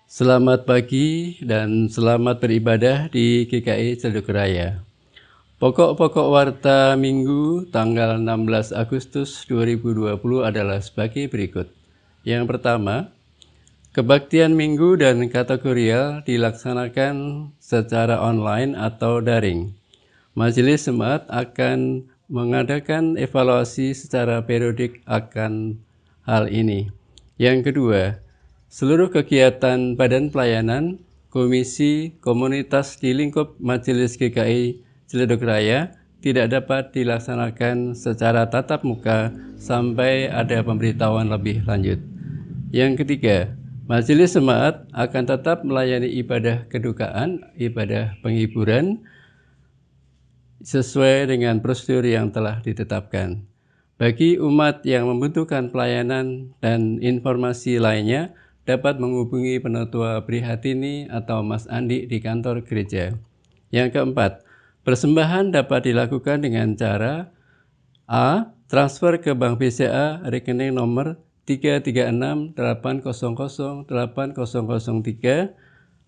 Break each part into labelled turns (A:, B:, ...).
A: Selamat pagi dan selamat beribadah di GKI Ciledug Raya. Pokok-pokok warta Minggu tanggal 16 Agustus 2020 adalah sebagai berikut. Yang pertama, kebaktian Minggu dan kategorial dilaksanakan secara online atau daring. Majelis Jemaat akan mengadakan evaluasi secara periodik akan hal ini. Yang kedua, seluruh kegiatan badan pelayanan, komisi, komunitas di lingkup Majelis GKI Ciledug Raya tidak dapat dilaksanakan secara tatap muka sampai ada pemberitahuan lebih lanjut. Yang ketiga, Majelis Jemaat akan tetap melayani ibadah kedukaan, ibadah penghiburan, sesuai dengan prosedur yang telah ditetapkan. Bagi umat yang membutuhkan pelayanan dan informasi lainnya, dapat menghubungi Penatua Prihatini atau Mas Andi di kantor gereja. Yang keempat, persembahan dapat dilakukan dengan cara A. Transfer ke Bank BCA rekening nomor 336800803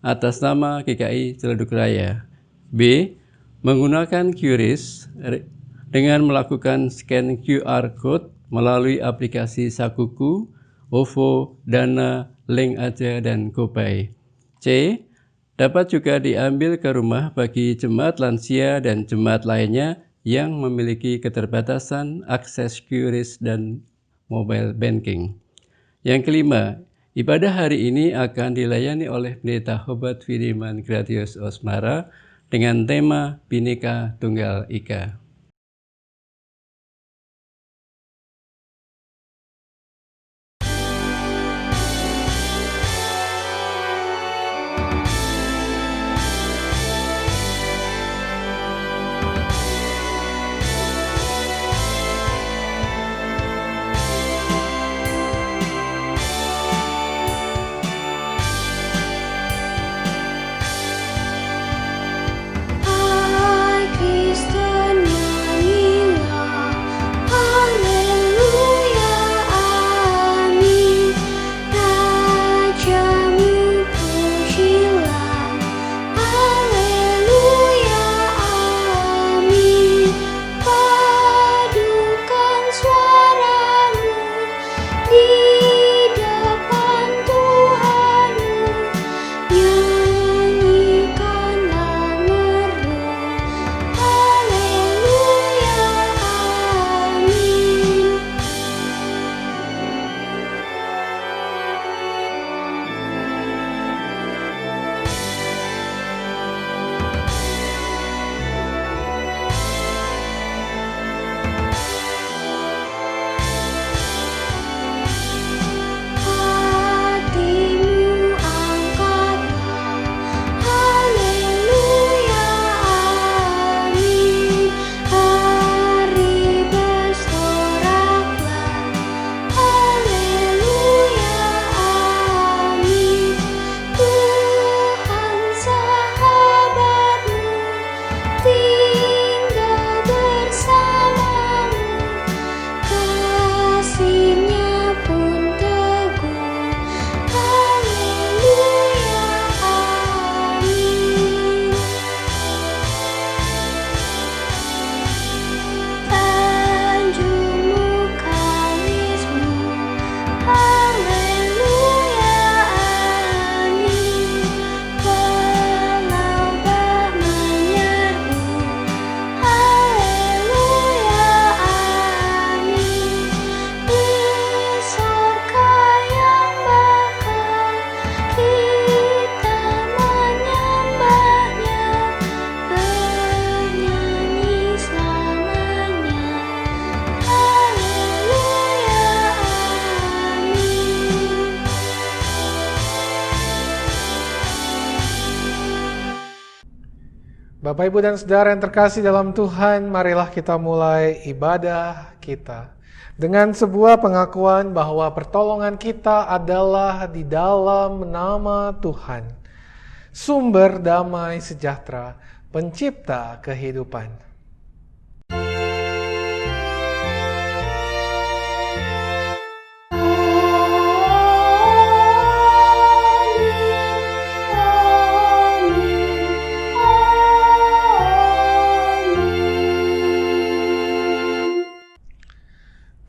A: atas nama GKI Ciledug Raya. B. Menggunakan QRIS dengan melakukan scan QR Code melalui aplikasi Sakuku, OVO, Dana, Link Aja, dan GoPay. C. Dapat juga diambil ke rumah bagi jemaat lansia dan jemaat lainnya yang memiliki keterbatasan akses QRIS dan mobile banking. Yang kelima, ibadah hari ini akan dilayani oleh Pendeta Hobat Firman Gratius Osmara dengan tema Bhinneka Tunggal Ika.
B: Bapak, Ibu, dan Saudara yang terkasih dalam Tuhan, marilah kita mulai ibadah kita dengan sebuah pengakuan bahwa pertolongan kita adalah di dalam nama Tuhan, sumber damai sejahtera, pencipta kehidupan.
C: Amin.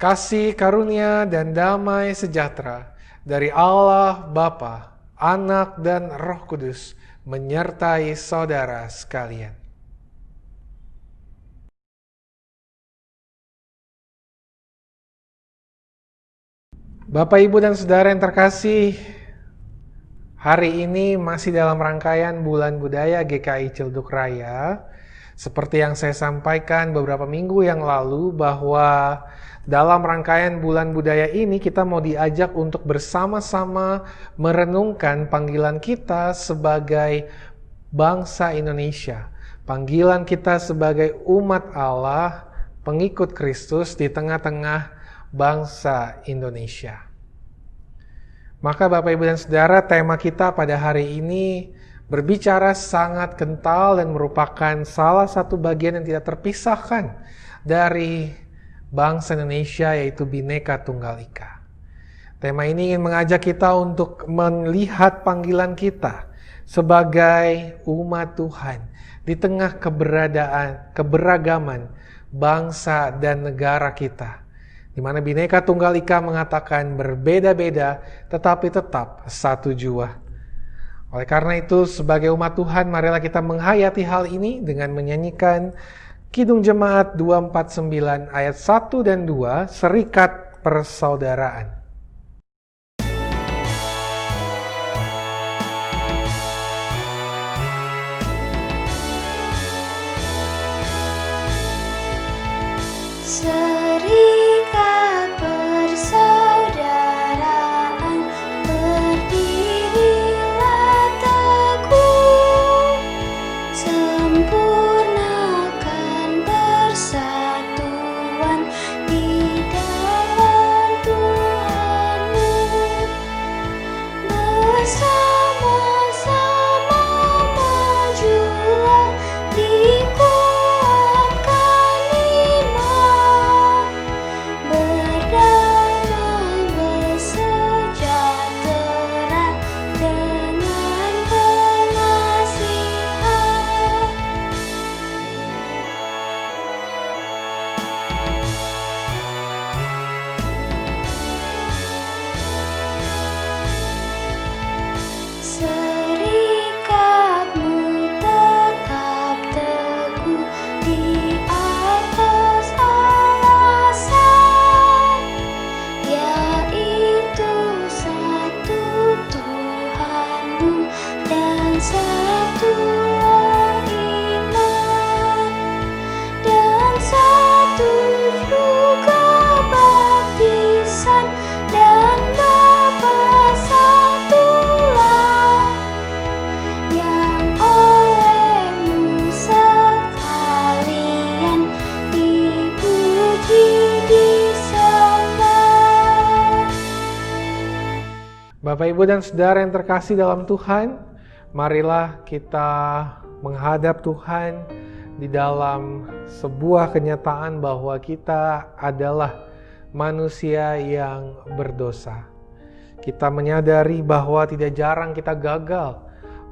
B: Kasih karunia dan damai sejahtera dari Allah Bapa, Anak dan Roh Kudus menyertai saudara sekalian. Bapak, Ibu, dan Saudara yang terkasih, hari ini masih dalam rangkaian Bulan Budaya GKI Ciledug Raya. Seperti yang saya sampaikan beberapa minggu yang lalu, bahwa dalam rangkaian Bulan Budaya ini kita mau diajak untuk bersama-sama merenungkan panggilan kita sebagai bangsa Indonesia. Panggilan kita sebagai umat Allah, pengikut Kristus di tengah-tengah bangsa Indonesia. Maka Bapak, Ibu, dan Saudara, tema kita pada hari ini berbicara sangat kental dan merupakan salah satu bagian yang tidak terpisahkan dari bangsa Indonesia, yaitu Bhinneka Tunggal Ika. Tema ini ingin mengajak kita untuk melihat panggilan kita sebagai umat Tuhan di tengah keberagaman bangsa dan negara kita, di mana Bhinneka Tunggal Ika mengatakan berbeda-beda tetapi tetap satu jua. Oleh karena itu, sebagai umat Tuhan, marilah kita menghayati hal ini dengan menyanyikan Kidung Jemaat 249 ayat 1 dan 2, Serikat Persaudaraan.
C: Serikat persaudaraan, berdirilah teguh, sempurnakan persatuan di dalam Tuhanmu. Bersama-sama majulah, dikuatkan iman, berdamai bersejahtera dengan pengasihan. Serikatmu tetap teguh di atas alasan, yaitu satu Tuhanmu dan satu iman, dan satu juga baptisan, dan Bapa satulah, yang olehmu sekalian dipuji disembah.
B: Bapak, Ibu, dan Saudara yang terkasih dalam Tuhan, marilah kita menghadap Tuhan di dalam sebuah kenyataan bahwa kita adalah manusia yang berdosa. Kita menyadari bahwa tidak jarang kita gagal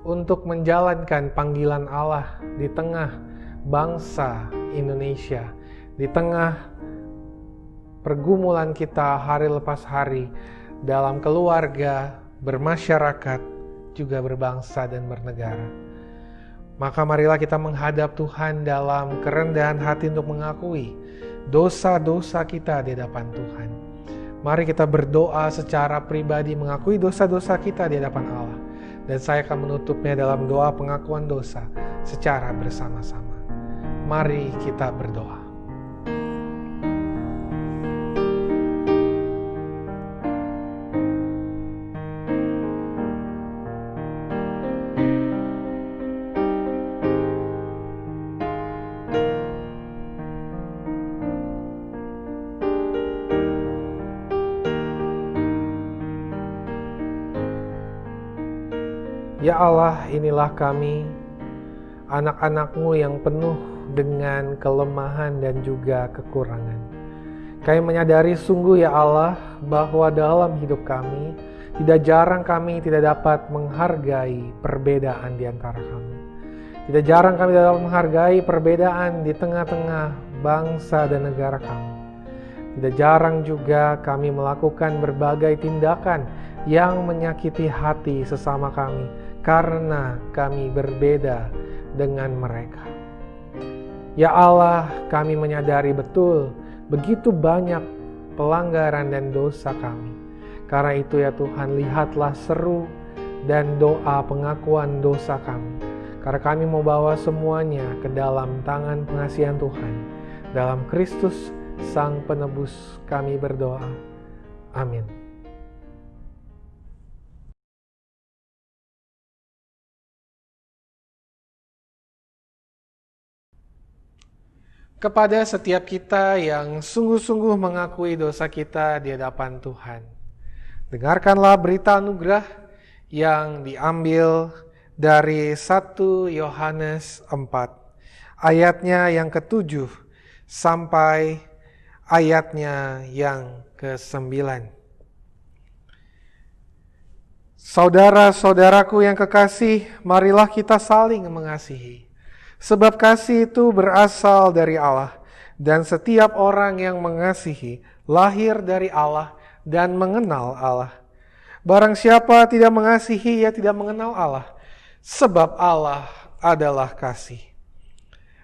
B: untuk menjalankan panggilan Allah di tengah bangsa Indonesia, di tengah pergumulan kita hari lepas hari dalam keluarga, bermasyarakat, juga berbangsa dan bernegara. Maka marilah kita menghadap Tuhan dalam kerendahan hati untuk mengakui dosa-dosa kita di hadapan Tuhan. Mari kita berdoa secara pribadi mengakui dosa-dosa kita di hadapan Allah. Dan saya akan menutupnya dalam doa pengakuan dosa secara bersama-sama. Mari kita berdoa. Ya Allah, inilah kami, anak-anak-Mu yang penuh dengan kelemahan dan juga kekurangan. Kami menyadari sungguh ya Allah, bahwa dalam hidup kami, tidak jarang kami tidak dapat menghargai perbedaan di antara kami. Tidak jarang kami tidak dapat menghargai perbedaan di tengah-tengah bangsa dan negara kami. Tidak jarang juga kami melakukan berbagai tindakan yang menyakiti hati sesama kami karena kami berbeda dengan mereka. Ya Allah, kami menyadari betul begitu banyak pelanggaran dan dosa kami. Karena itu ya Tuhan, lihatlah seru dan doa pengakuan dosa kami. Karena kami mau bawa semuanya ke dalam tangan pengasihan Tuhan. Dalam Kristus Sang Penebus kami berdoa. Amin. Kepada setiap kita yang sungguh-sungguh mengakui dosa kita di hadapan Tuhan, dengarkanlah berita anugerah yang diambil dari 1 Yohanes 4, ayatnya yang ke-7 sampai ayatnya yang ke-9. Saudara-saudaraku yang kekasih, marilah kita saling mengasihi. Sebab kasih itu berasal dari Allah, dan setiap orang yang mengasihi lahir dari Allah dan mengenal Allah. Barang siapa tidak mengasihi, ia tidak mengenal Allah, sebab Allah adalah kasih.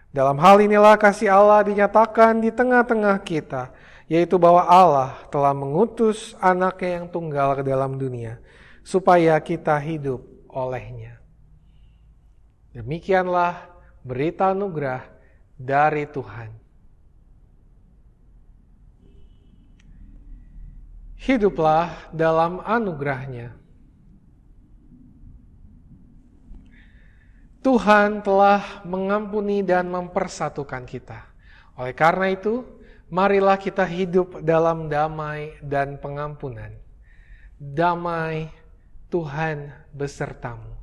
B: Dalam hal inilah kasih Allah dinyatakan di tengah-tengah kita, yaitu bahwa Allah telah mengutus anaknya yang tunggal ke dalam dunia, supaya kita hidup olehnya. Demikianlah berita anugerah dari Tuhan. Hiduplah dalam anugerahnya. Tuhan telah mengampuni dan mempersatukan kita. Oleh karena itu, marilah kita hidup dalam damai dan pengampunan. Damai Tuhan besertamu.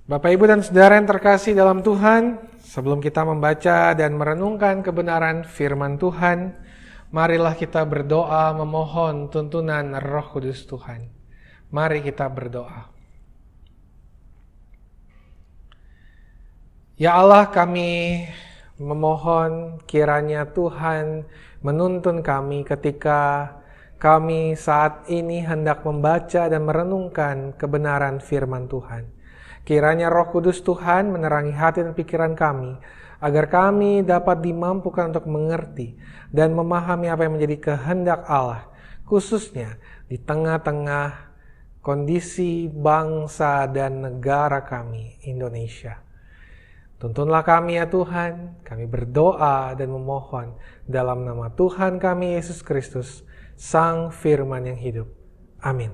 B: Bapak, Ibu, dan Saudara yang terkasih dalam Tuhan, sebelum kita membaca dan merenungkan kebenaran firman Tuhan, Marilah kita berdoa memohon tuntunan Roh Kudus Tuhan. Mari kita berdoa. Ya Allah, kami memohon kiranya Tuhan menuntun kami ketika kami saat ini hendak membaca dan merenungkan kebenaran firman Tuhan. Kiranya Roh Kudus Tuhan menerangi hati dan pikiran kami, agar kami dapat dimampukan untuk mengerti dan memahami apa yang menjadi kehendak Allah, khususnya di tengah-tengah kondisi bangsa dan negara kami, Indonesia. Tuntunlah kami ya Tuhan, kami berdoa dan memohon dalam nama Tuhan kami Yesus Kristus, Sang Firman yang hidup. Amin.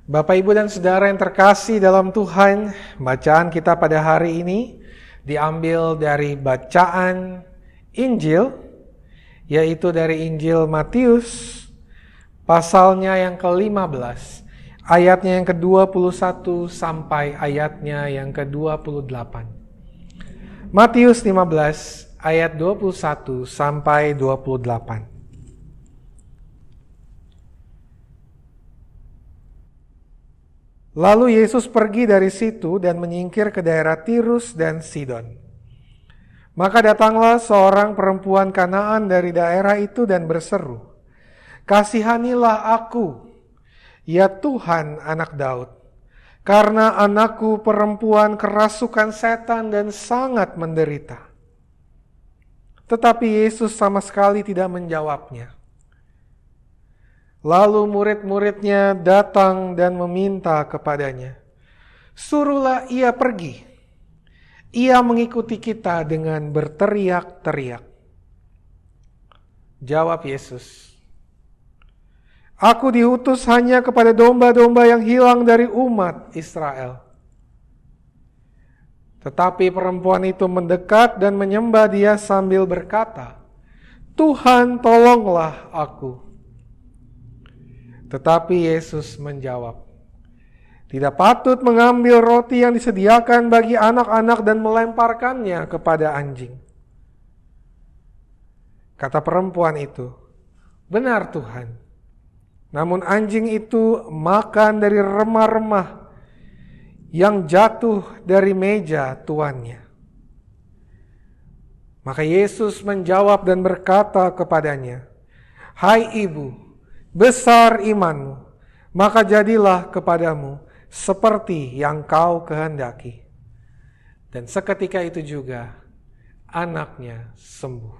B: Bapak, Ibu, dan Saudara yang terkasih dalam Tuhan, bacaan kita pada hari ini diambil dari bacaan Injil, yaitu dari Injil Matius, pasalnya yang ke-15, ayatnya yang ke-21 sampai ayatnya yang ke-28. Matius 15, ayat 21 sampai 28. Lalu Yesus pergi dari situ dan menyingkir ke daerah Tirus dan Sidon. Maka datanglah seorang perempuan Kanaan dari daerah itu dan berseru, "Kasihanilah aku, ya Tuhan, anak Daud, karena anakku perempuan kerasukan setan dan sangat menderita." Tetapi Yesus sama sekali tidak menjawabnya. Lalu murid-muridnya datang dan meminta kepadanya, "Suruhlah ia pergi. Ia mengikuti kita dengan berteriak-teriak." Jawab Yesus, "Aku diutus hanya kepada domba-domba yang hilang dari umat Israel." Tetapi perempuan itu mendekat dan menyembah Dia sambil berkata, "Tuhan, tolonglah aku." Tetapi Yesus menjawab, "Tidak patut mengambil roti yang disediakan bagi anak-anak dan melemparkannya kepada anjing." Kata perempuan itu, "Benar Tuhan, namun anjing itu makan dari remah-remah yang jatuh dari meja tuannya." Maka Yesus menjawab dan berkata kepadanya, "Hai ibu, besar imanmu, maka jadilah kepadamu seperti yang kau kehendaki." Dan seketika itu juga anaknya sembuh.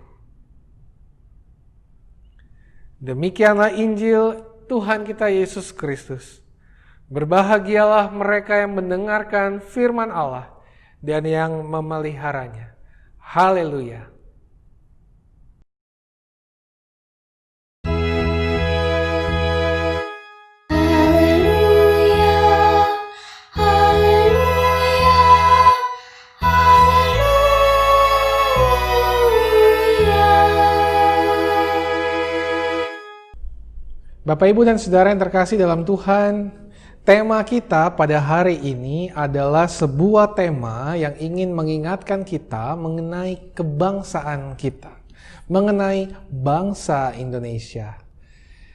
B: Demikianlah Injil Tuhan kita Yesus Kristus. Berbahagialah mereka yang mendengarkan firman Allah dan yang memeliharanya. Haleluya. Bapak, Ibu, dan Saudara yang terkasih dalam Tuhan, tema kita pada hari ini adalah sebuah tema yang ingin mengingatkan kita mengenai kebangsaan kita, mengenai bangsa Indonesia.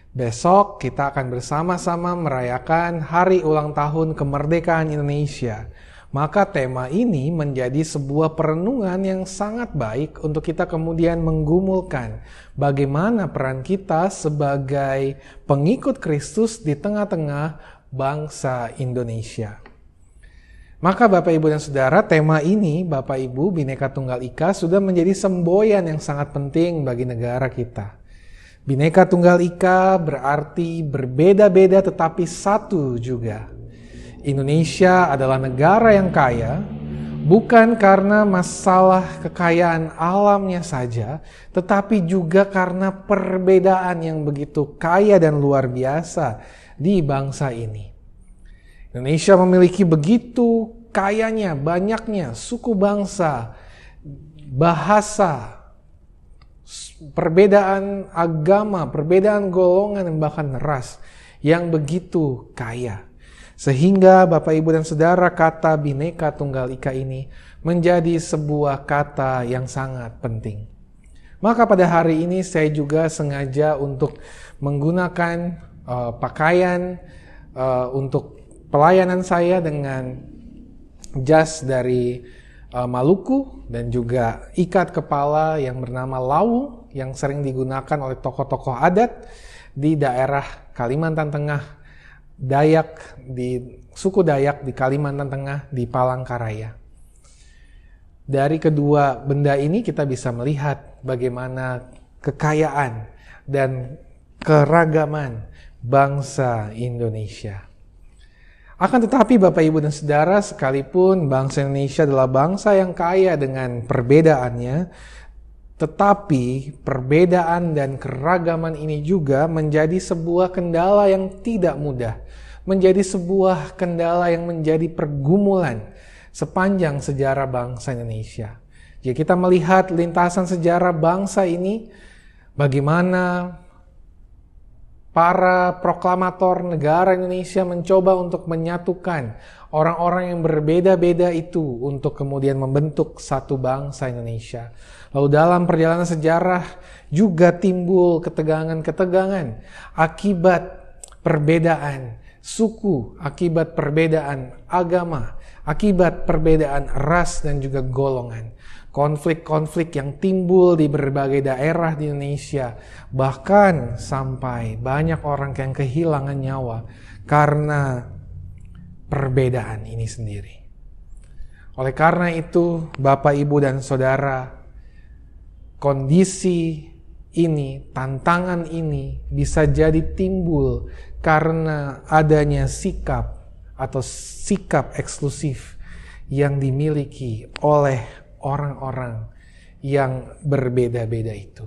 B: Besok kita akan bersama-sama merayakan hari ulang tahun kemerdekaan Indonesia. Maka tema ini menjadi sebuah perenungan yang sangat baik untuk kita kemudian menggumulkan bagaimana peran kita sebagai pengikut Kristus di tengah-tengah bangsa Indonesia. Maka Bapak, Ibu, dan Saudara, tema ini, Bapak, Ibu, Bhinneka Tunggal Ika sudah menjadi semboyan yang sangat penting bagi negara kita. Bhinneka Tunggal Ika berarti berbeda-beda tetapi satu juga. Indonesia adalah negara yang kaya, bukan karena masalah kekayaan alamnya saja, tetapi juga karena perbedaan yang begitu kaya dan luar biasa di bangsa ini. Indonesia memiliki begitu kayanya, banyaknya suku bangsa, bahasa, perbedaan agama, perbedaan golongan, dan bahkan ras yang begitu kaya. Sehingga Bapak Ibu dan Saudara, kata Bhinneka Tunggal Ika ini menjadi sebuah kata yang sangat penting. Maka pada hari ini saya juga sengaja untuk menggunakan pakaian untuk pelayanan saya dengan jas dari Maluku dan juga ikat kepala yang bernama lau yang sering digunakan oleh tokoh-tokoh adat di daerah Kalimantan Tengah, Dayak, di suku Dayak di Kalimantan Tengah, di Palangkaraya. Dari kedua benda ini kita bisa melihat bagaimana kekayaan dan keragaman bangsa Indonesia. Akan tetapi Bapak Ibu dan Saudara, sekalipun bangsa Indonesia adalah bangsa yang kaya dengan perbedaannya, tetapi perbedaan dan keragaman ini juga menjadi sebuah kendala yang tidak mudah, menjadi sebuah kendala yang menjadi pergumulan sepanjang sejarah bangsa Indonesia. Jika kita melihat lintasan sejarah bangsa ini, bagaimana para proklamator negara Indonesia mencoba untuk menyatukan orang-orang yang berbeda-beda itu untuk kemudian membentuk satu bangsa Indonesia. Lalu dalam perjalanan sejarah juga timbul ketegangan-ketegangan akibat perbedaan suku, akibat perbedaan agama, akibat perbedaan ras dan juga golongan. Konflik-konflik yang timbul di berbagai daerah di Indonesia, bahkan sampai banyak orang yang kehilangan nyawa karena perbedaan ini sendiri. Oleh karena itu, Bapak, Ibu, dan Saudara, kondisi ini, tantangan ini bisa jadi timbul karena adanya sikap atau sikap eksklusif yang dimiliki oleh orang-orang yang berbeda-beda itu.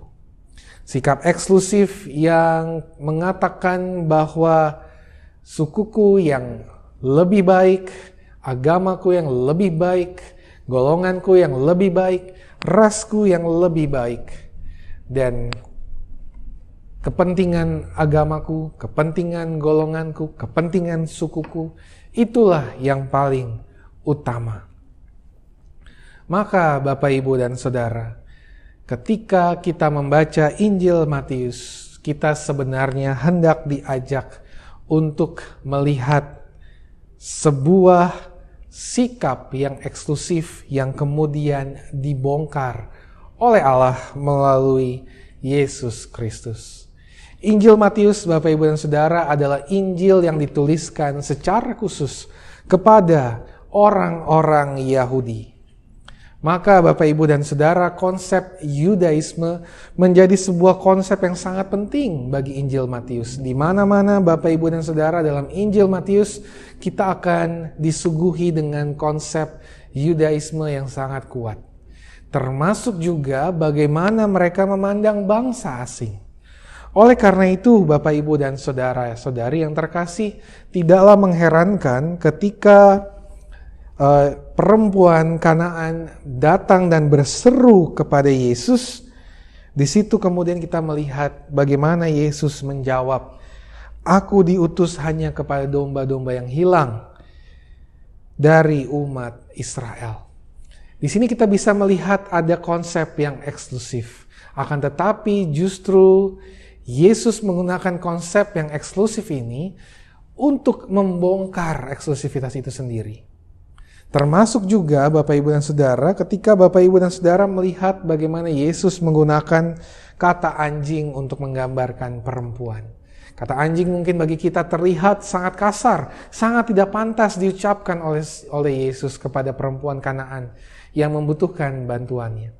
B: Sikap eksklusif yang mengatakan bahwa sukuku yang lebih baik, agamaku yang lebih baik, golonganku yang lebih baik, rasku yang lebih baik, dan kepentingan agamaku, kepentingan golonganku, kepentingan sukuku, itulah yang paling utama. Maka Bapak, Ibu, dan Saudara, ketika kita membaca Injil Matius, kita sebenarnya hendak diajak untuk melihat sebuah sikap yang eksklusif yang kemudian dibongkar oleh Allah melalui Yesus Kristus. Injil Matius, Bapak, Ibu, dan Saudara, adalah Injil yang dituliskan secara khusus kepada orang-orang Yahudi. Maka Bapak, Ibu, dan Saudara, konsep Yudaisme menjadi sebuah konsep yang sangat penting bagi Injil Matius. Di mana-mana Bapak, Ibu, dan Saudara, dalam Injil Matius kita akan disuguhi dengan konsep Yudaisme yang sangat kuat. Termasuk juga bagaimana mereka memandang bangsa asing. Oleh karena itu, Bapak, Ibu, dan Saudara-saudari yang terkasih, tidaklah mengherankan ketika perempuan Kanaan datang dan berseru kepada Yesus. Di situ kemudian kita melihat bagaimana Yesus menjawab, "Aku diutus hanya kepada domba-domba yang hilang dari umat Israel." Di sini kita bisa melihat ada konsep yang eksklusif. Akan tetapi justru Yesus menggunakan konsep yang eksklusif ini untuk membongkar eksklusivitas itu sendiri. Termasuk juga Bapak, Ibu, dan Saudara, ketika Bapak, Ibu, dan Saudara melihat bagaimana Yesus menggunakan kata anjing untuk menggambarkan perempuan. Kata anjing mungkin bagi kita terlihat sangat kasar, sangat tidak pantas diucapkan oleh Yesus kepada perempuan Kanaan yang membutuhkan bantuannya.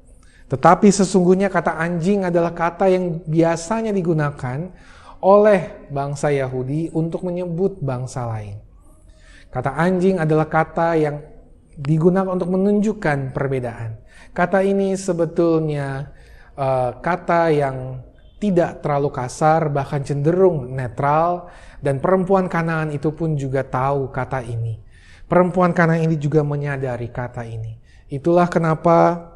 B: Tetapi sesungguhnya kata anjing adalah kata yang biasanya digunakan oleh bangsa Yahudi untuk menyebut bangsa lain. Kata anjing adalah kata yang digunakan untuk menunjukkan perbedaan. Kata ini sebetulnya kata yang tidak terlalu kasar, bahkan cenderung netral, dan perempuan Kanaan itu pun juga tahu kata ini. Perempuan Kanaan ini juga menyadari kata ini. Itulah kenapa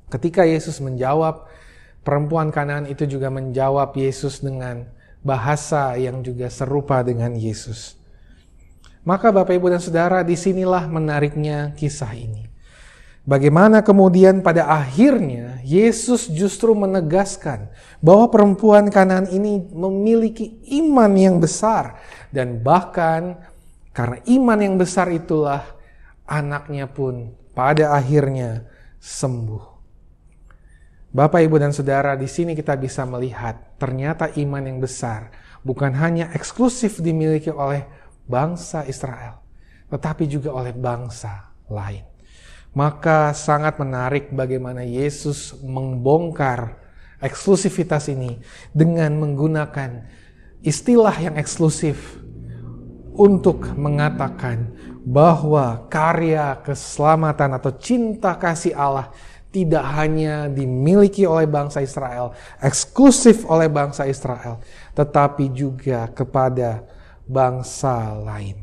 B: ketika Yesus menjawab, perempuan Kanaan itu juga menjawab Yesus dengan bahasa yang juga serupa dengan Yesus. Maka Bapak Ibu dan Saudara, disinilah menariknya kisah ini. Bagaimana kemudian pada akhirnya Yesus justru menegaskan bahwa perempuan Kanaan ini memiliki iman yang besar. Dan bahkan karena iman yang besar itulah anaknya pun pada akhirnya sembuh. Bapak, Ibu, dan Saudara, di sini kita bisa melihat ternyata iman yang besar bukan hanya eksklusif dimiliki oleh bangsa Israel, tetapi juga oleh bangsa lain. Maka sangat menarik bagaimana Yesus membongkar eksklusivitas ini dengan menggunakan istilah yang eksklusif untuk mengatakan bahwa karya keselamatan atau cinta kasih Allah tidak hanya dimiliki oleh bangsa Israel, eksklusif oleh bangsa Israel, tetapi juga kepada bangsa lain.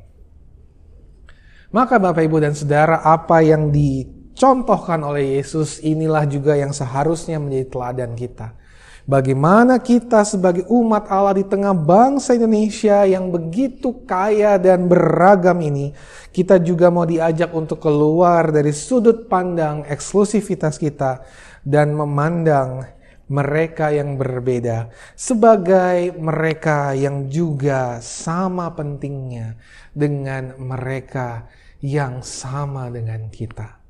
B: Maka Bapak, Ibu, dan Saudara, apa yang dicontohkan oleh Yesus inilah juga yang seharusnya menjadi teladan kita. Bagaimana kita sebagai umat Allah di tengah bangsa Indonesia yang begitu kaya dan beragam ini, kita juga mau diajak untuk keluar dari sudut pandang eksklusivitas kita dan memandang mereka yang berbeda sebagai mereka yang juga sama pentingnya dengan mereka yang sama dengan kita.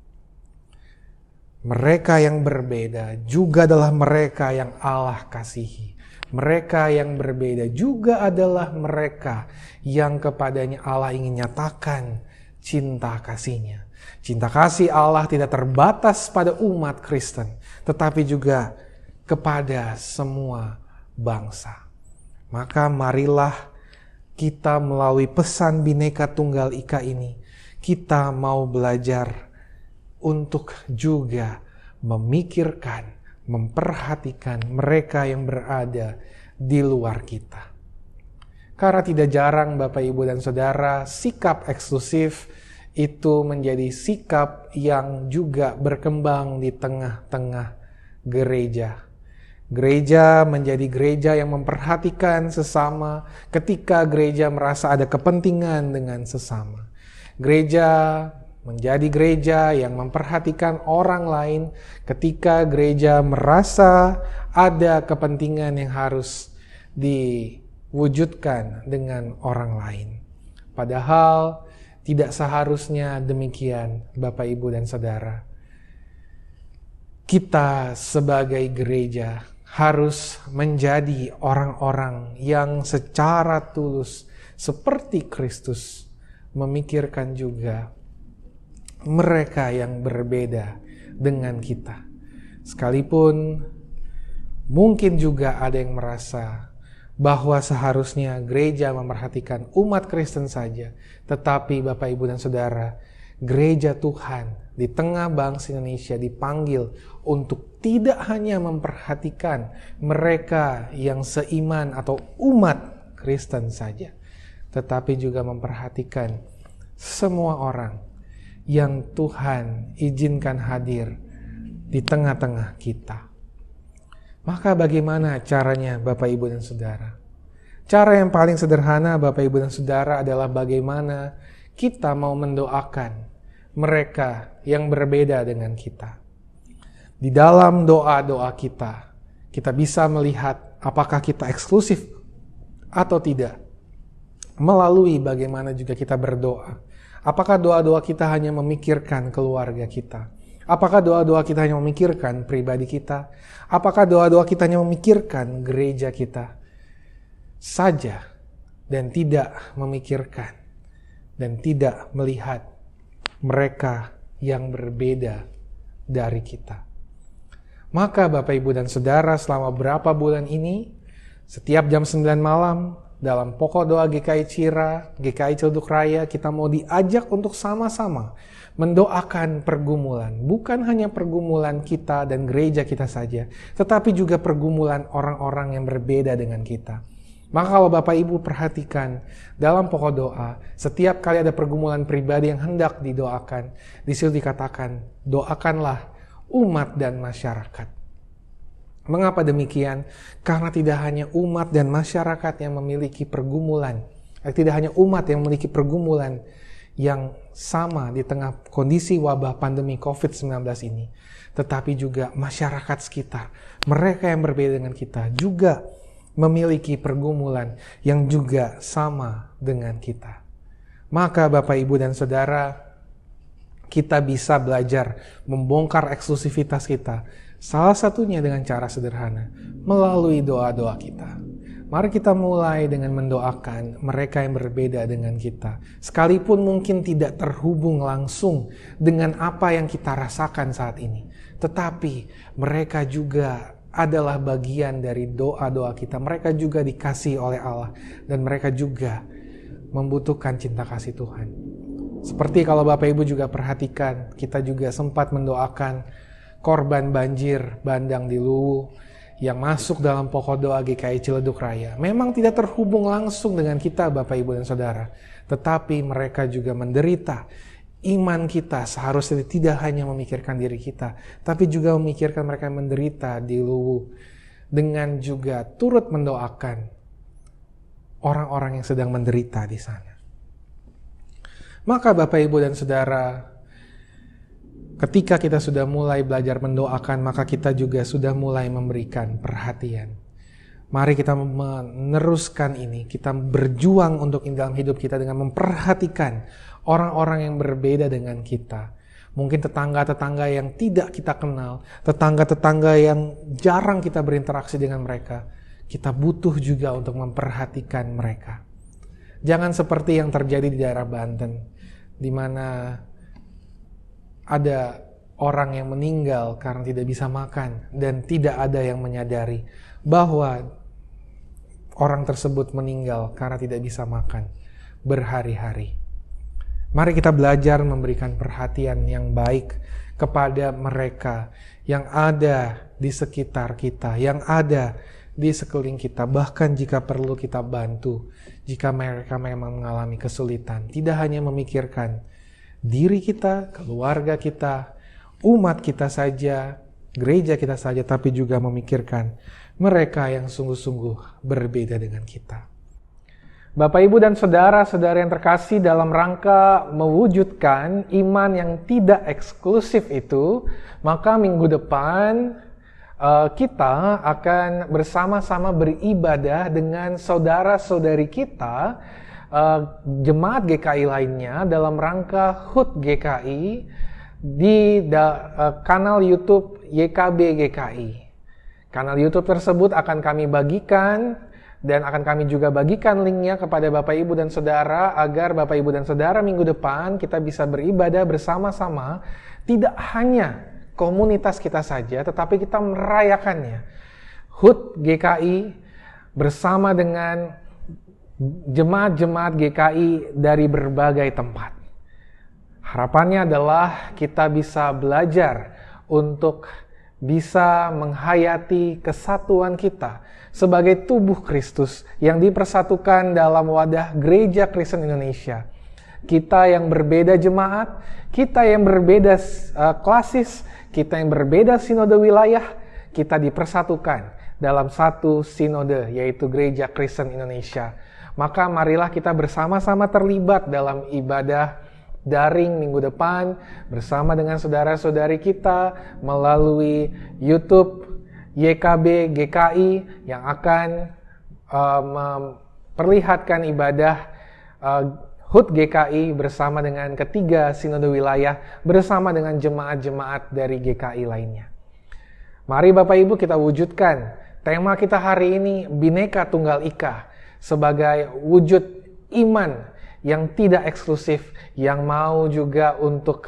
B: Mereka yang berbeda juga adalah mereka yang Allah kasihi. Mereka yang berbeda juga adalah mereka yang kepadanya Allah ingin nyatakan cinta kasih-Nya. Cinta kasih Allah tidak terbatas pada umat Kristen, tetapi juga kepada semua bangsa. Maka marilah kita melalui pesan Bhinneka Tunggal Ika ini, kita mau belajar untuk juga memikirkan, memperhatikan mereka yang berada di luar kita. Karena tidak jarang Bapak, Ibu, dan Saudara, sikap eksklusif itu menjadi sikap yang juga berkembang di tengah-tengah gereja. Gereja menjadi gereja yang memperhatikan sesama ketika gereja merasa ada kepentingan dengan sesama. Gereja menjadi gereja yang memperhatikan orang lain ketika gereja merasa ada kepentingan yang harus diwujudkan dengan orang lain. Padahal tidak seharusnya demikian, Bapak, Ibu, dan Saudara. Kita sebagai gereja harus menjadi orang-orang yang secara tulus seperti Kristus memikirkan juga mereka yang berbeda dengan kita. Sekalipun mungkin juga ada yang merasa bahwa seharusnya gereja memperhatikan umat Kristen saja. Tetapi Bapak, Ibu, dan Saudara, gereja Tuhan di tengah bangsa Indonesia dipanggil untuk tidak hanya memperhatikan mereka yang seiman atau umat Kristen saja, tetapi juga memperhatikan semua orang yang Tuhan izinkan hadir di tengah-tengah kita. Maka bagaimana caranya, Bapak, Ibu, dan Saudara? Cara yang paling sederhana, Bapak, Ibu, dan Saudara, adalah bagaimana kita mau mendoakan mereka yang berbeda dengan kita. Di dalam doa-doa kita, kita bisa melihat apakah kita eksklusif atau tidak. Melalui bagaimana juga kita berdoa. Apakah doa-doa kita hanya memikirkan keluarga kita? Apakah doa-doa kita hanya memikirkan pribadi kita? Apakah doa-doa kita hanya memikirkan gereja kita saja dan tidak memikirkan dan tidak melihat mereka yang berbeda dari kita? Maka Bapak, Ibu, dan Saudara, selama berapa bulan ini, setiap jam 9 malam, dalam pokok doa GKI Cira, GKI Ciledug Raya, kita mau diajak untuk sama-sama mendoakan pergumulan. Bukan hanya pergumulan kita dan gereja kita saja, tetapi juga pergumulan orang-orang yang berbeda dengan kita. Maka kalau Bapak, Ibu perhatikan dalam pokok doa, setiap kali ada pergumulan pribadi yang hendak didoakan, di situ dikatakan, doakanlah umat dan masyarakat. Mengapa demikian? Karena tidak hanya umat dan masyarakat yang memiliki pergumulan tidak hanya umat yang memiliki pergumulan yang sama di tengah kondisi wabah pandemi COVID-19 ini, tetapi juga masyarakat sekitar, mereka yang berbeda dengan kita juga memiliki pergumulan yang juga sama dengan kita. Maka Bapak, Ibu, dan Saudara, kita bisa belajar membongkar eksklusivitas kita, salah satunya dengan cara sederhana, melalui doa-doa kita. Mari kita mulai dengan mendoakan mereka yang berbeda dengan kita. Sekalipun mungkin tidak terhubung langsung dengan apa yang kita rasakan saat ini. Tetapi mereka juga adalah bagian dari doa-doa kita. Mereka juga dikasihi oleh Allah. Dan mereka juga membutuhkan cinta kasih Tuhan. Seperti kalau Bapak Ibu juga perhatikan, kita juga sempat mendoakan korban banjir bandang di Luwu yang masuk dalam pokok doa GKI Ciledug Raya. Memang tidak terhubung langsung dengan kita Bapak, Ibu, dan Saudara. Tetapi mereka juga menderita. Iman kita seharusnya tidak hanya memikirkan diri kita, tapi juga memikirkan mereka yang menderita di Luwu. Dengan juga turut mendoakan orang-orang yang sedang menderita di sana. Maka Bapak, Ibu, dan Saudara, ketika kita sudah mulai belajar mendoakan, maka kita juga sudah mulai memberikan perhatian. Mari kita meneruskan ini, kita berjuang untuk dalam hidup kita dengan memperhatikan orang-orang yang berbeda dengan kita. Mungkin tetangga-tetangga yang tidak kita kenal, tetangga-tetangga yang jarang kita berinteraksi dengan mereka. Kita butuh juga untuk memperhatikan mereka. Jangan seperti yang terjadi di daerah Banten, di mana ada orang yang meninggal karena tidak bisa makan dan tidak ada yang menyadari bahwa orang tersebut meninggal karena tidak bisa makan berhari-hari. Mari kita belajar memberikan perhatian yang baik kepada mereka yang ada di sekitar kita, yang ada di sekeliling kita, bahkan jika perlu kita bantu jika mereka memang mengalami kesulitan. Tidak hanya memikirkan diri kita, keluarga kita, umat kita saja, gereja kita saja, tapi juga memikirkan mereka yang sungguh-sungguh berbeda dengan kita. Bapak, Ibu, dan saudara-saudara yang terkasih, dalam rangka mewujudkan iman yang tidak eksklusif itu, maka minggu depan kita akan bersama-sama beribadah dengan saudara-saudari kita, jemaat GKI lainnya, dalam rangka HUT GKI di kanal YouTube YKB GKI. Kanal YouTube tersebut akan kami bagikan dan akan kami juga bagikan linknya kepada Bapak, Ibu, dan Saudara, agar Bapak, Ibu, dan Saudara minggu depan kita bisa beribadah bersama-sama, tidak hanya komunitas kita saja, tetapi kita merayakannya. HUT GKI bersama dengan jemaat-jemaat GKI dari berbagai tempat. Harapannya adalah kita bisa belajar untuk bisa menghayati kesatuan kita sebagai tubuh Kristus yang dipersatukan dalam wadah Gereja Kristen Indonesia. Kita yang berbeda jemaat, kita yang berbeda klasis, kita yang berbeda sinode wilayah, kita dipersatukan dalam satu sinode, yaitu Gereja Kristen Indonesia. Maka marilah kita bersama-sama terlibat dalam ibadah daring minggu depan bersama dengan saudara-saudari kita melalui YouTube YKB GKI yang akan memperlihatkan ibadah HUT GKI bersama dengan ketiga sinode wilayah bersama dengan jemaat-jemaat dari GKI lainnya. Mari Bapak Ibu kita wujudkan tema kita hari ini, Bhinneka Tunggal Ika, sebagai wujud iman yang tidak eksklusif, yang mau juga untuk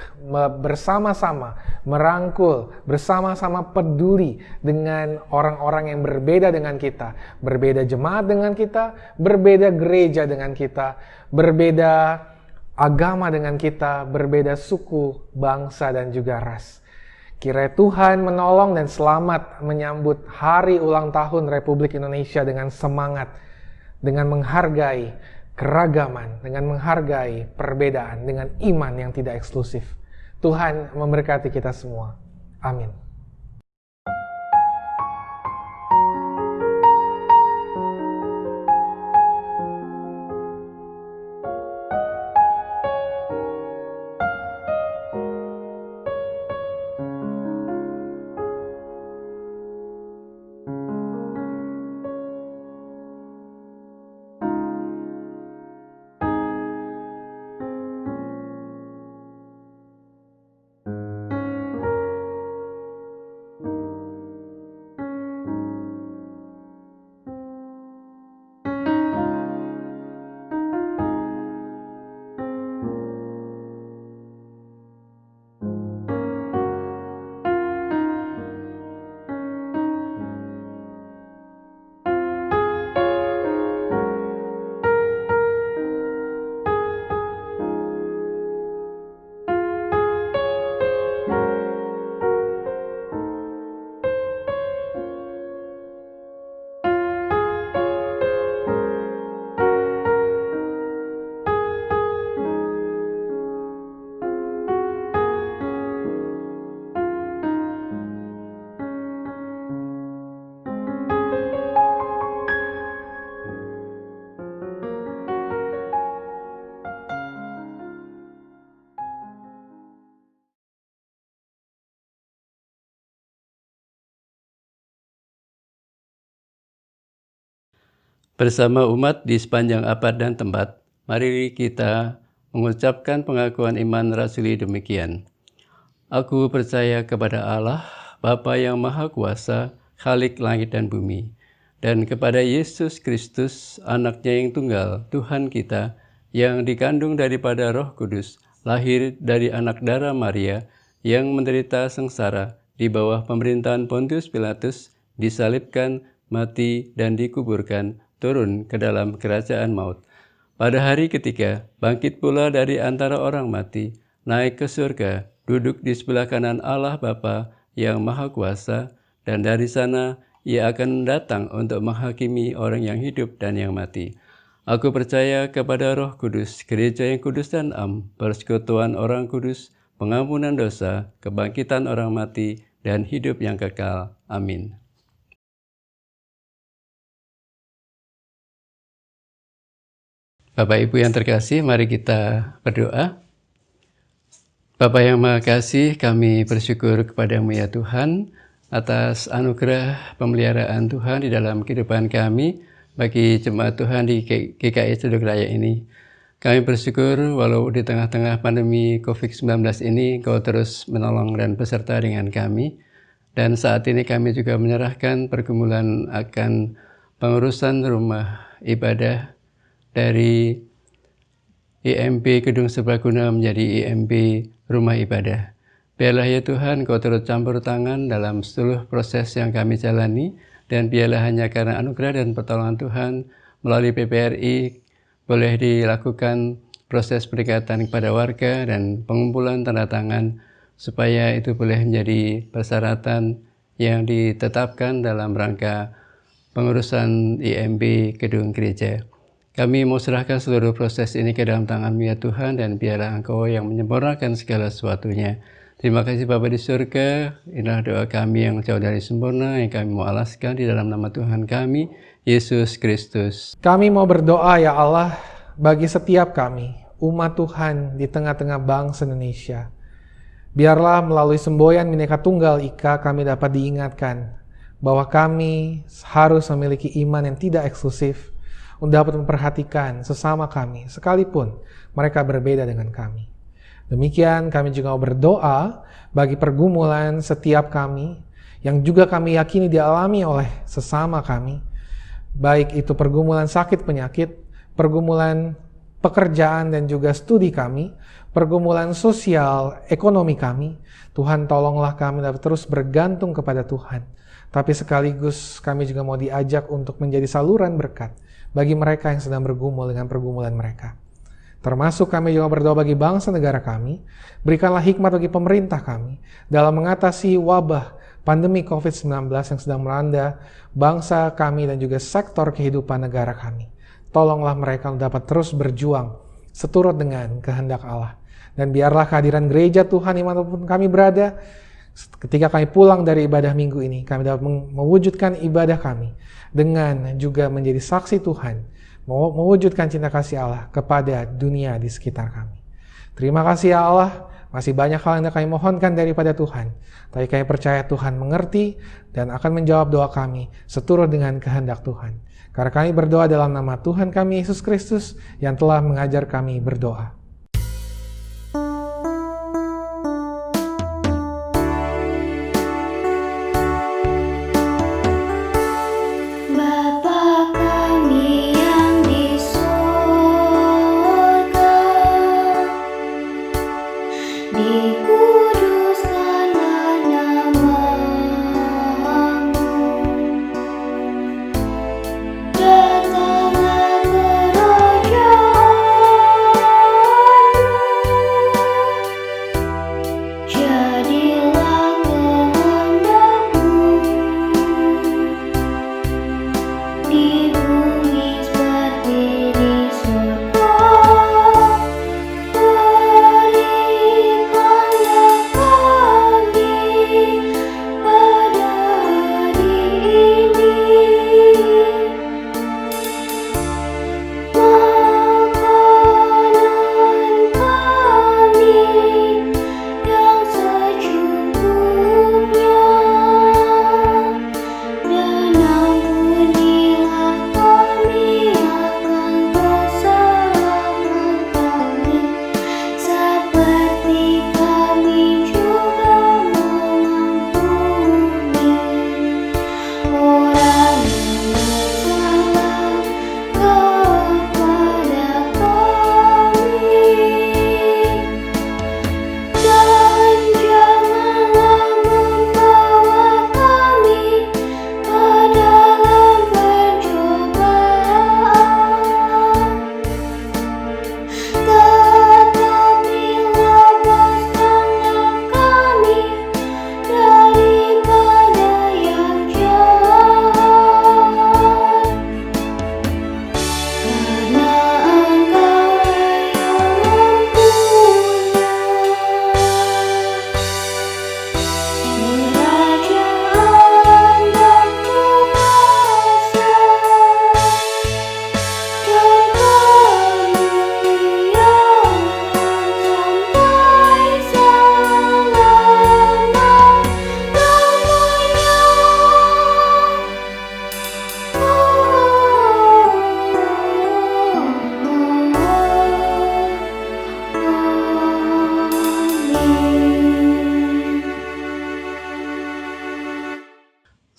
B: bersama-sama merangkul, bersama-sama peduli dengan orang-orang yang berbeda dengan kita, berbeda jemaat dengan kita, berbeda gereja dengan kita, berbeda agama dengan kita, berbeda suku, bangsa, dan juga ras. Kiranya Tuhan menolong dan selamat menyambut hari ulang tahun Republik Indonesia dengan semangat, dengan menghargai keragaman, dengan menghargai perbedaan, dengan iman yang tidak eksklusif. Tuhan memberkati kita semua. Amin.
A: Bersama umat di sepanjang abad dan tempat, mari kita mengucapkan pengakuan iman rasuli demikian. Aku percaya kepada Allah, Bapa yang Maha Kuasa, Khalik langit dan bumi, dan kepada Yesus Kristus, anaknya yang tunggal, Tuhan kita, yang dikandung daripada Roh Kudus, lahir dari anak darah Maria, yang menderita sengsara di bawah pemerintahan Pontius Pilatus, disalibkan, mati, dan dikuburkan, turun ke dalam kerajaan maut. Pada hari ketiga, bangkit pula dari antara orang mati, naik ke surga, duduk di sebelah kanan Allah Bapa yang Maha Kuasa, dan dari sana Ia akan datang untuk menghakimi orang yang hidup dan yang mati. Aku percaya kepada Roh Kudus, gereja yang kudus dan am, persekutuan orang kudus, pengampunan dosa, kebangkitan orang mati, dan hidup yang kekal. Amin. Bapak Ibu yang terkasih, mari kita berdoa. Bapa yang Maha Kasih, kami bersyukur kepadamu ya Tuhan, atas anugerah pemeliharaan Tuhan di dalam kehidupan kami, bagi jemaat Tuhan di GKI Ceduk Raya ini. Kami bersyukur walau di tengah-tengah pandemi COVID-19 ini, Engkau terus menolong dan beserta dengan kami. Dan saat ini kami juga menyerahkan pergumulan akan pengurusan rumah ibadah dari IMB Gedung Serbaguna menjadi IMB Rumah Ibadah. Biarlah ya Tuhan, Kau turut campur tangan dalam seluruh proses yang kami jalani, dan biarlah hanya karena anugerah dan pertolongan Tuhan melalui PPRI boleh dilakukan proses peringatan kepada warga dan pengumpulan tanda tangan, supaya itu boleh menjadi persyaratan yang ditetapkan dalam rangka pengurusan IMB Gedung Gereja. Kami mau serahkan seluruh proses ini ke dalam tangan-Mu ya Tuhan, dan biarlah Engkau yang menyempurnakan segala sesuatunya. Terima kasih Bapa di surga, inilah doa kami yang jauh dari sempurna, yang kami mau alaskan di dalam nama Tuhan kami, Yesus Kristus.
B: Kami mau berdoa ya Allah, bagi setiap kami, umat Tuhan di tengah-tengah bangsa Indonesia. Biarlah melalui semboyan Bhinneka Tunggal Ika kami dapat diingatkan bahwa kami harus memiliki iman yang tidak eksklusif, untuk dapat memperhatikan sesama kami, sekalipun mereka berbeda dengan kami. Demikian kami juga berdoa bagi pergumulan setiap kami, yang juga kami yakini dialami oleh sesama kami, baik itu pergumulan sakit penyakit, pergumulan pekerjaan dan juga studi kami, pergumulan sosial, ekonomi kami. Tuhan tolonglah kami dapat terus bergantung kepada Tuhan. Tapi sekaligus kami juga mau diajak untuk menjadi saluran berkat bagi mereka yang sedang bergumul dengan pergumulan mereka. Termasuk kami juga berdoa bagi bangsa negara kami, berikanlah hikmat bagi pemerintah kami dalam mengatasi wabah pandemi COVID-19 yang sedang melanda bangsa kami dan juga sektor kehidupan negara kami. Tolonglah mereka dapat terus berjuang seturut dengan kehendak Allah. Dan biarlah kehadiran gereja Tuhan dimanapun kami berada, ketika kami pulang dari ibadah minggu ini, kami dapat mewujudkan ibadah kami dengan juga menjadi saksi Tuhan, mewujudkan cinta kasih Allah kepada dunia di sekitar kami. Terima kasih ya Allah, masih banyak hal yang kami mohonkan daripada Tuhan, tapi kami percaya Tuhan mengerti dan akan menjawab doa kami seturut dengan kehendak Tuhan. Karena kami berdoa dalam nama Tuhan kami Yesus Kristus yang telah mengajar kami berdoa.
C: Bapa kami yang di surga, dikuduskanlah nama-Mu, datanglah kerajaan-Mu,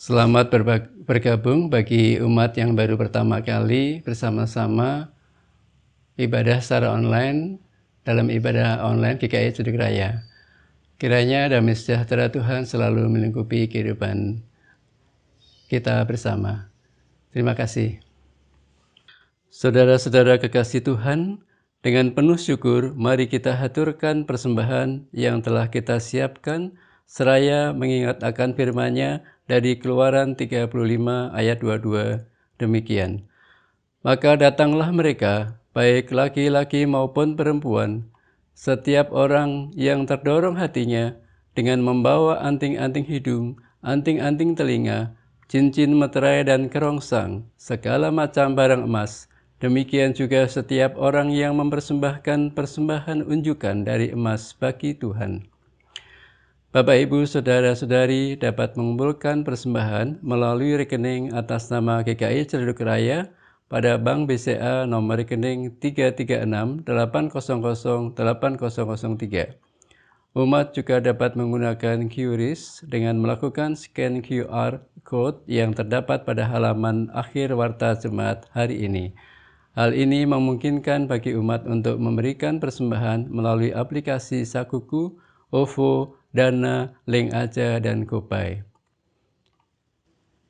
A: Selamat bergabung bagi umat yang baru pertama kali bersama-sama ibadah secara online dalam ibadah online GKI Ceduk Raya. Kiranya damai sejahtera Tuhan selalu melingkupi kehidupan kita bersama. Terima kasih. Saudara-saudara kekasih Tuhan, dengan penuh syukur, mari kita haturkan persembahan yang telah kita siapkan, seraya mengingat akan firman-Nya dari Keluaran 35 ayat 22, demikian. Maka datanglah mereka, baik laki-laki maupun perempuan, setiap orang yang terdorong hatinya, dengan membawa anting-anting hidung, anting-anting telinga, cincin meterai dan kerongsang, segala macam barang emas. Demikian juga setiap orang yang mempersembahkan persembahan unjukan dari emas bagi Tuhan. Bapak, Ibu, Saudara-saudari dapat mengumpulkan persembahan melalui rekening atas nama GKI Ceduk Raya pada Bank BCA nomor rekening 336800803. Umat juga dapat menggunakan QRIS dengan melakukan scan QR Code yang terdapat pada halaman akhir Warta Jemaat hari ini. Hal ini memungkinkan bagi umat untuk memberikan persembahan melalui aplikasi Sakuku, OVO, Dana, Link Aja, dan GoPay.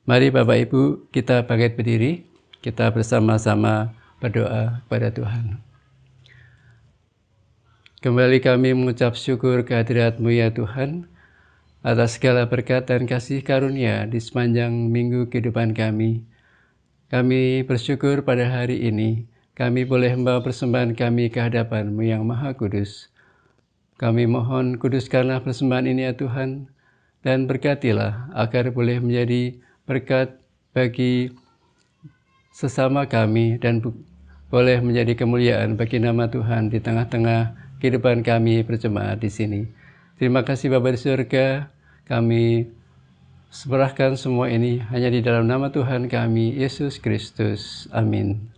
A: Mari Bapak Ibu kita bangkit berdiri, kita bersama-sama berdoa kepada Tuhan. Kembali kami mengucap syukur kehadirat-Mu ya Tuhan, atas segala berkat dan kasih karunia di sepanjang minggu kehidupan kami. Kami bersyukur pada hari ini, kami boleh membawa persembahan kami ke hadapan-Mu yang Maha Kudus. Kami mohon kuduskanlah persembahan ini ya Tuhan, dan berkatilah agar boleh menjadi berkat bagi sesama kami dan boleh menjadi kemuliaan bagi nama Tuhan di tengah-tengah kehidupan kami berjemaat di sini. Terima kasih Bapa di surga, kami serahkan semua ini hanya di dalam nama Tuhan kami, Yesus Kristus. Amin.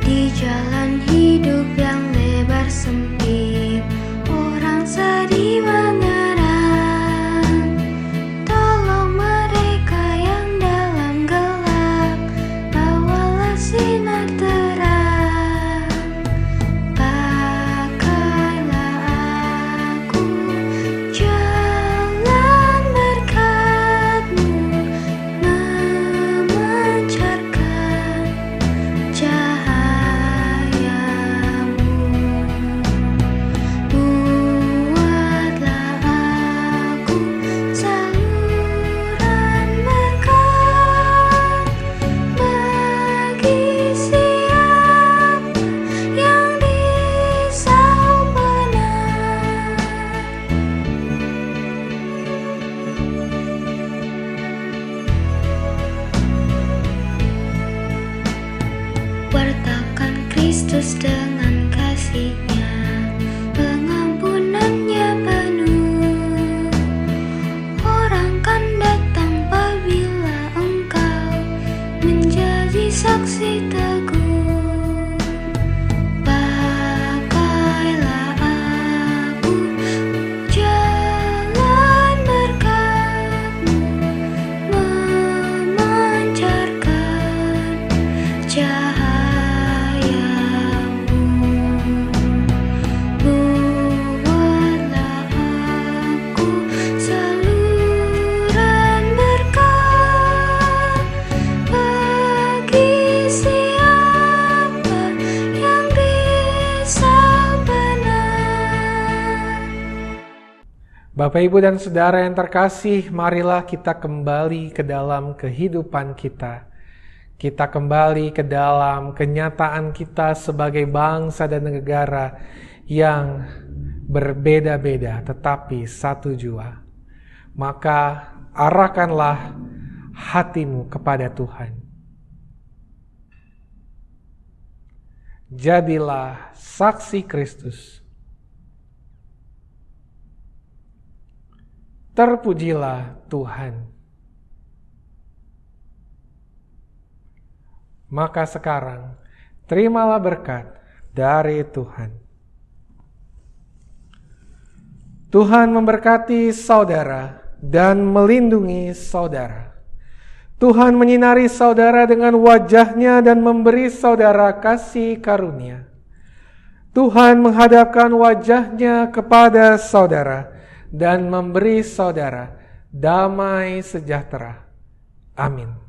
C: Di jalan hidup yang lebar sempit, orang sedih mengerang. Tolong mereka yang dalam gelap, bawalah sinar terang. Pakailah aku jalan berkat-Mu, memancarkan cahayamu. Buatlah aku saluran berkat bagi siapa yang risau benar. Wartakan Kristus dengan kasih-Nya, pengampunan-Nya penuh. Orang kan datang apabila engkau menjadi saksi teguh. Pakailah aku jalan berkat-Mu, memancarkan cahayamu. Buatlah aku saluran berkat bagi siapa yang risau benar.
B: Bapak, Ibu, dan Saudara yang terkasih, marilah kita kembali ke dalam kehidupan kita. Kita kembali ke dalam kenyataan kita sebagai bangsa dan negara yang berbeda-beda tetapi satu jua. Maka arahkanlah hatimu kepada Tuhan. Jadilah saksi Kristus. Terpujilah Tuhan. Maka sekarang, terimalah berkat dari Tuhan. Tuhan memberkati saudara dan melindungi saudara. Tuhan menyinari saudara dengan wajah-Nya dan memberi saudara kasih karunia. Tuhan menghadapkan wajah-Nya kepada saudara dan memberi saudara damai sejahtera. Amin.